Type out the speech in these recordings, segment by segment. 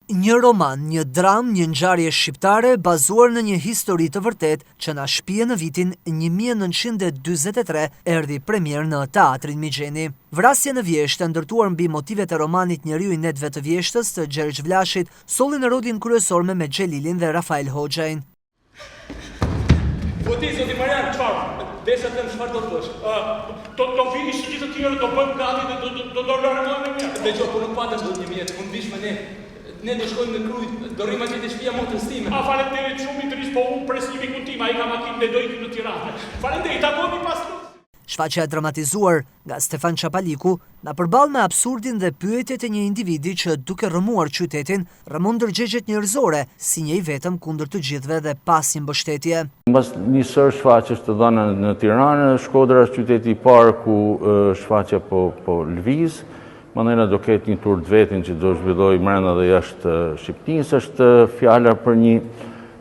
Një roman, një dram, një ngjarje shqiptare bazuar në një histori të vërtet që na shpije në vitin 1943 erdhi premier në Teatrin Migjeni. Vrasje në Vjeshtë, ndërtuar mbi motivet e romanit Njeriu i netëve të Vjeshtës të Gjergj Vlashit, solli në rolin kryesor me Xhelilin dhe Rafael Hoxhajin. Zoti Marian, çfarë? Desha të çfarë do të bësh? Do vini si gjithë të tjerë, do bëjmë gati dhe do largohemi me mirë. Dëgjoj, po nuk patëm dot një mjet, mund vish me ne. Ne do shkojmë në Krujt, do rrim atje te shtëpia motrës time. Faleminderit shumë i tris, po unë pres një mikun tim, ai ka makinë dhe do ikim në Tiranë. Faleminderit, takojmë pas luftës. Shfaqja e dramatizuar nga Stefan Çapaliku na përball me absurdin dhe pyetjet e një individi që duke rrëmuar qytetin, rrëmon ndërgjegjet njerëzore si një i vetëm kundër të gjithëve dhe pas një mbështetje. Mbas një sër shfaqjes të dhëna në Tiranë, Shkodra është qyteti i parë ku shfaqja po lviz. Manera do ketë një tur të vetin që do zhvilloj brenda dhe jashtë Shqipërisë. Është fjala për një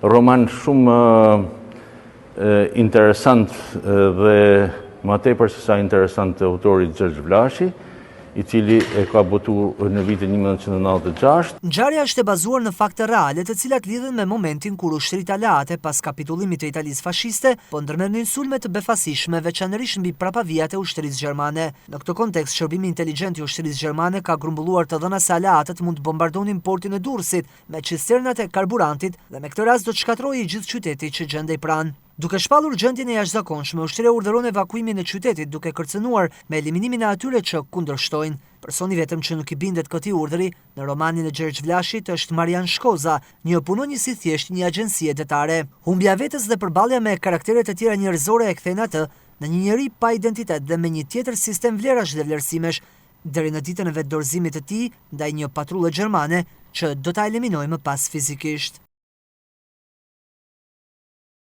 roman shumë interesant dhe më tepër se sa interesant të autorit Gjergj Vlashi, i cili e ka botuar në vitin 1996. Ngjarja është e bazuar në fakte reale, të cilat lidhen me momentin kur ushtrita lehate pas kapitullimit të Italisë fashiste, po ndërmerrnin sulme të befasishme, veçanërisht mbi prapavijat e ushtrisë gjermane. Në këtë kontekst, shërbimi inteligjent i ushtrisë gjermane ka grumbulluar të dhëna se aleatët mund të bombardonin portin e Durrësit me cisternat e karburantit dhe me këtë rast do të shkatërrohej gjithë qyteti që gjendej pranë. Duke shpallur gjendjen e jashtëzakonshme, ushtria urdhëron evakuimin e qytetit duke kërcënuar me eliminimin e atyre që kundërshtojnë. Personi vetëm që nuk i bindet këtij urdhri në romanin e Gjergj Vlashit është Marian Shkoza, një punonjës i thjeshtë një agjencie detare. Humbja vetes dhe përballja me karakteret të tjera njerëzore e kthen atë në një njeri pa identitet dhe me një tjetër sistem vlerash dhe vlerësimesh, deri në ditën e vetdorëzimit të tij ndaj një patrulle gjermane që do ta eliminojë më pas fizikisht.